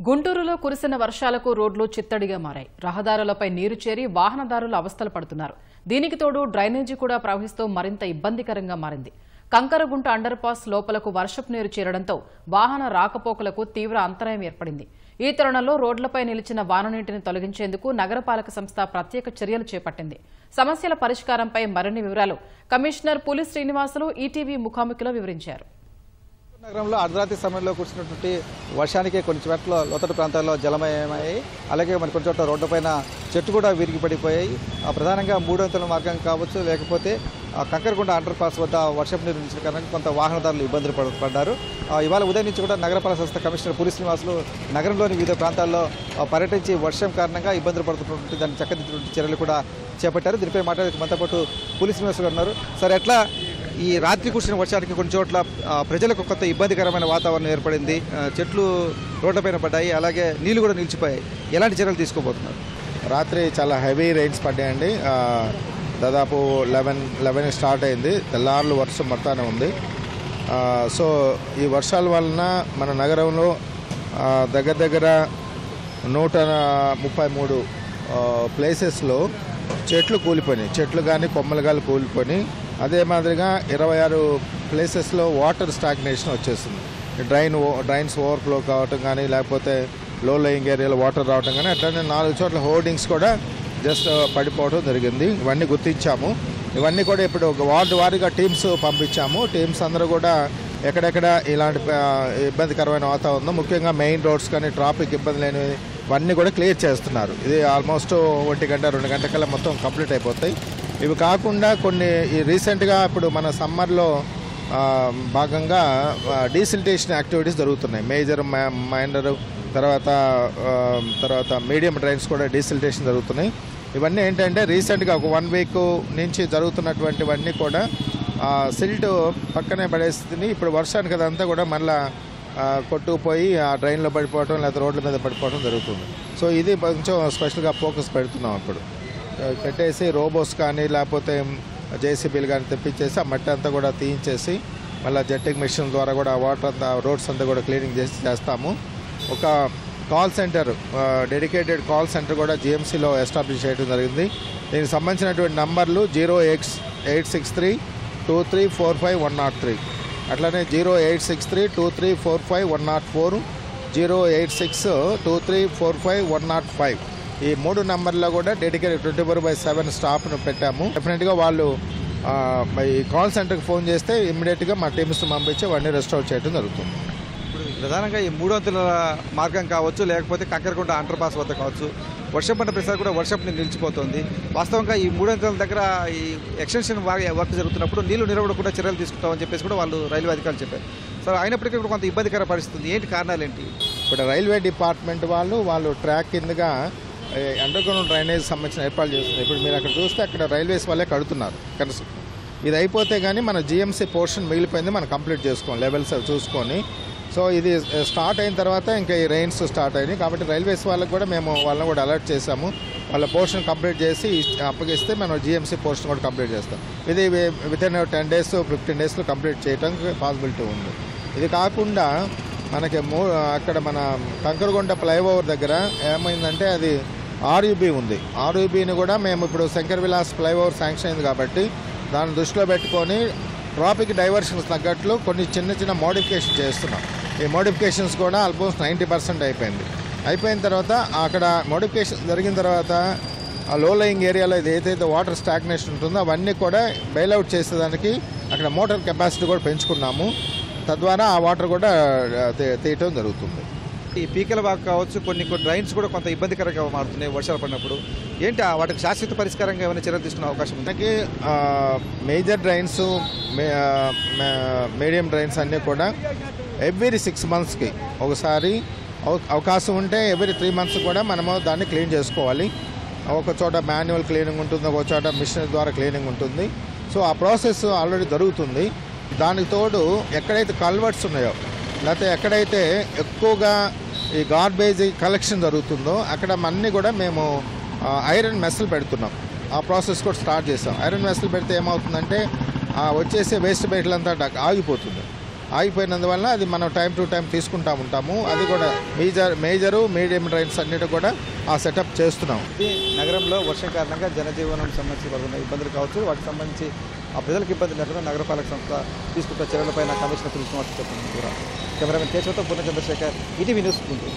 గుంటూరులో కురిసిన వర్షాలకు రోడ్లు చిత్తడిగా మారాయి. రహదారులపై నీరు చేరి వాహనదారులు అవస్థలు పడుతున్నారు. దీనికి తోడు డ్రైనేజీ కూడా ప్రవహిస్తూ మరింత ఇబ్బందికరంగా మారింది. కంకరగుంట అండర్ పాస్ లోపలకు వర్షపు నీరు చేరడంతో వాహన రాకపోకలకు తీవ్ర అంతరాయం ఏర్పడింది. ఈ తరుణంలో రోడ్లపై నిలిచిన వాననీటిని తొలగించేందుకు నగరపాలక సంస్థ ప్రత్యేక చర్యలు చేపట్టింది. సమస్యల పరిష్కారంపై మరిన్ని వివరాలు కమిషనర్ పులి శ్రీనివాసులు ఈటీవీ ముఖాముఖిలో వివరించారు. నగరంలో అర్ధరాత్రి సమయంలో కురిసినటువంటి వర్షానికి కొన్ని చోట్ల లోతట్టు ప్రాంతాల్లో జలమయమయ్యాయి. అలాగే మరి కొన్ని చోట్ల రోడ్డుపైన చెట్టు కూడా విరిగి పడిపోయాయి. ప్రధానంగా 3వ అంతస్తుల మార్గం కావచ్చు, లేకపోతే కంకరగుంట అండర్ పాస్ వద్ద వర్షపు నీరు నిలిచిన కారణంగా కొంత వాహనదారులు ఇబ్బందులు పడ్డారు. ఇవాళ ఉదయం నుంచి కూడా నగరపాలక సంస్థ కమిషనర్ పులి శ్రీనివాసులు నగరంలోని వివిధ ప్రాంతాల్లో పర్యటించి వర్షం కారణంగా ఇబ్బందులు పడుతున్నటువంటి దాన్ని చక్కదిద్దుతున్న చర్యలు కూడా చేపట్టారు. దీనిపై మాట్లాడే మనతో పాటు పులి శ్రీనివాసులు ఉన్నారు. సార్, ఎట్లా ఈ రాత్రి కురిసిన వర్షానికి కొన్ని చోట్ల ప్రజలకు కొంత ఇబ్బందికరమైన వాతావరణం ఏర్పడింది. చెట్లు రోడ్లపైన పడ్డాయి, అలాగే నీళ్లు కూడా నిలిచిపోయాయి. ఎలాంటి చర్యలు తీసుకోబోతున్నారు? రాత్రి చాలా హెవీ రైన్స్ పడ్డాయండి. దాదాపు 11 స్టార్ట్ అయింది. తెల్లార్లు వర్షం మొత్తానే ఉంది. సో ఈ వర్షాల వలన మన నగరంలో దగ్గర 133 ప్లేసెస్లో చెట్లు కూలిపోయినాయి. చెట్లు కానీ కొమ్మలు కానీ కూలిపోయి, అదే మాదిరిగా 26 ప్లేసెస్లో వాటర్ స్టాగ్నేషన్ వచ్చేస్తుంది. డ్రైన్స్ ఓవర్ఫ్లో కావటం కానీ, లేకపోతే లో లయింగ్ ఏరియాలో వాటర్ రావటం కానీ, అట్లనే 4 చోట్ల హోర్డింగ్స్ కూడా జస్ట్ పడిపోవడం జరిగింది. ఇవన్నీ గుర్తించాము. ఇవన్నీ కూడా ఇప్పుడు ఒక వార్డు వారీగా టీమ్స్ పంపించాము. టీమ్స్ అందరూ కూడా ఎక్కడెక్కడ ఇలాంటి ఇబ్బందికరమైన వాతావరణం, ముఖ్యంగా మెయిన్ రోడ్స్ కానీ ట్రాఫిక్ ఇబ్బంది లేనివి ఇవన్నీ కూడా క్లియర్ చేస్తున్నారు. ఇది ఆల్మోస్ట్ 1 గంట 2 గంటల కల్లా మొత్తం కంప్లీట్ అయిపోతాయి. ఇవి కాకుండా కొన్ని రీసెంట్గా ఇప్పుడు మన సమ్మర్లో భాగంగా డీసిల్టేషన్ యాక్టివిటీస్ జరుగుతున్నాయి. మేజర్, మైనర్, తర్వాత మీడియం డ్రైన్స్ కూడా డీసిల్టేషన్ జరుగుతున్నాయి. ఇవన్నీ ఏంటంటే రీసెంట్గా ఒక 1 వీక్ నుంచి జరుగుతున్నటువంటివన్నీ కూడా సిల్ట్ పక్కనే పడేస్తుంది. ఇప్పుడు వర్షానికి అదంతా కూడా మళ్ళీ కొట్టుకుపోయి ఆ డ్రైన్లో పడిపోవడం, లేదా రోడ్ల మీద పడిపోవడం జరుగుతుంది. సో ఇది కొంచెం స్పెషల్గా ఫోకస్ పెడుతున్నాం. అప్పుడు పెట్టేసి రోబోస్ కానీ, లేకపోతే జేసీబీలు కానీ తెప్పించేసి ఆ మట్టి అంతా కూడా తీయించేసి మళ్ళీ జెట్టింగ్ మిషన్ ద్వారా కూడా వాటర్ అంతా, రోడ్స్ అంతా కూడా క్లీనింగ్ చేస్తాము. ఒక call centre, dedicated call centre కూడా జీఎంసీలో ఎస్టాబ్లిష్ చేయడం జరిగింది. దీనికి సంబంధించినటువంటి నంబర్లు 086632345 అట్లనే 08632345104, 0862345 ఈ 3 నంబర్లో కూడా డెడికేటెడ్ 24/7 స్టాఫ్ను పెట్టాము. డెఫినెట్గా వాళ్ళు ఈ కాల్ సెంటర్కి ఫోన్ చేస్తే ఇమ్మీడియట్గా మా టీమ్స్ పంపించి వాడిని రెస్టోర్ చేయడం జరుగుతుంది. ఇప్పుడు ప్రధానంగా ఈ 3వ అంతస్తుల మార్గం కావచ్చు, లేకపోతే కంకరగుంట అండర్ పాస్ వద్ద కావచ్చు, వర్షం పడిన ప్రతిసారి కూడా వర్షపు నీరు నిలిచిపోతుంది. వాస్తవంగా ఈ 3వ అంతస్తుల దగ్గర ఈ ఎక్స్టెన్షన్ వర్క్ జరుగుతున్నప్పుడు నీళ్లు నిలవకుండా చర్యలు తీసుకుంటామని చెప్పేసి కూడా వాళ్ళు రైల్వే అధికారులు చెప్పారు. సో అయినప్పటికీ కూడా కొంత ఇబ్బందికర పరిస్థితి. ఏంటి కారణాలు ఏంటి? ఇప్పుడు రైల్వే డిపార్ట్మెంట్ వాళ్ళు ట్రాక్ కిందగా అండర్ గ్రౌండ్ డ్రైనేజ్ సంబంధించిన ఏర్పాట్లు చేస్తున్నారు. ఇప్పుడు మీరు అక్కడ చూస్తే అక్కడ రైల్వేస్ వాళ్ళే కడుతున్నారు. ఇది అయిపోతే కానీ మన జీఎంసీ పోర్షన్ మిగిలిపోయింది, మనం కంప్లీట్ చేసుకోవాలి లెవెల్స్ చూసుకొని. సో ఇది స్టార్ట్ అయిన తర్వాత ఇంకా ఈ రెయిన్స్ స్టార్ట్ అయినాయి కాబట్టి రైల్వేస్ వాళ్ళకి కూడా మేము వాళ్ళని కూడా అలర్ట్ చేసాము. వాళ్ళ పోర్షన్ కంప్లీట్ చేసి అప్పగిస్తే మనం జీఎంసీ పోర్షన్ కూడా కంప్లీట్ చేస్తాం. ఇది వితిన్ 10 days 15 daysలో కంప్లీట్ చేయడానికి పాసిబిలిటీ ఉంది. ఇది కాకుండా మనకి అక్కడ మన కంకరగుంట ఫ్లైఓవర్ దగ్గర ఏమైందంటే అది ఆర్యూబీ ఉంది. ఆర్యూబీని కూడా మేము ఇప్పుడు శంకర్ విలాస్ ఫ్లైఓవర్ శాంక్షన్ అయింది కాబట్టి దాన్ని దృష్టిలో పెట్టుకొని ట్రాఫిక్ డైవర్షన్స్ తగ్గట్లు కొన్ని చిన్న మోడిఫికేషన్ చేస్తున్నాం. ఈ మోడిఫికేషన్స్ కూడా ఆల్మోస్ట్ 90% అయిపోయిన తర్వాత అక్కడ మోడిఫికేషన్ జరిగిన తర్వాత ఆ లో లయింగ్ ఏరియాలో ఏదైతే వాటర్ స్టాగ్నేషన్ ఉంటుందో అవన్నీ కూడా బెయిల్అవుట్ చేసేదానికి అక్కడ మోటార్ కెపాసిటీ కూడా పెంచుకున్నాము. తద్వారా ఆ వాటర్ కూడా తీయటం జరుగుతుంది. ఈ పీకల వాక్ కావచ్చు, కొన్ని డ్రైన్స్ కూడా కొంత ఇబ్బందికరంగా మారుతున్నాయి వర్షాలు పడినప్పుడు. ఏంటి వాటికి శాశ్వత పరిష్కారంగా ఏమైనా చర్యలు తీసుకునే అవకాశం ఉంది? మనకి మేజర్ డ్రైన్స్, మీడియం డ్రైన్స్ అన్నీ కూడా ఎవ్రీ 6 monthsకి ఒకసారి, అవకాశం ఉంటే ఎవ్రీ 3 months కూడా మనము దాన్ని క్లీన్ చేసుకోవాలి. ఒక చోట మాన్యువల్ క్లీనింగ్ ఉంటుంది, ఒక చోట మిషన్ ద్వారా క్లీనింగ్ ఉంటుంది. సో ఆ ప్రాసెస్ ఆల్రెడీ జరుగుతుంది. దానికి తోడు ఎక్కడైతే కల్వర్ట్స్ ఉన్నాయో, లేకపోతే ఎక్కడైతే ఎక్కువగా ఈ గార్బేజ్ కలెక్షన్ జరుగుతుందో అక్కడ అన్నీ కూడా మేము ఐరన్ మెస్సులు పెడుతున్నాం. ఆ ప్రాసెస్ కూడా స్టార్ట్ చేస్తాం. ఐరన్ మెస్సులు పెడితే ఏమవుతుందంటే వచ్చేసే వేస్ట్ బయటలంతా ఆగిపోతుంది. ఆగిపోయినందువల్ల అది మనం టైం టు టైం తీసుకుంటూ ఉంటాము. అది కూడా మేజరు మీడియం డ్రైన్స్ అన్నిటి కూడా ఆ సెటప్ చేస్తున్నాం. ఇది నగరంలో వర్షం కారణంగా జనజీవనం సంబంధించి పడుతున్న ఇబ్బందులు కావచ్చు, వాటికి సంబంధించి ఆ ప్రజలకు ఇబ్బంది లేకుండా నగరపాలక సంస్థ తీసుకుంటున్న చర్యలపైన కమిషనర్ తులసి కుమార్ చెప్తున్నారు. కెమెరామెన్ కేశవతో పూర్ణ చంద్రశేఖర్, ఈటీవీ న్యూస్ గుంటూరు.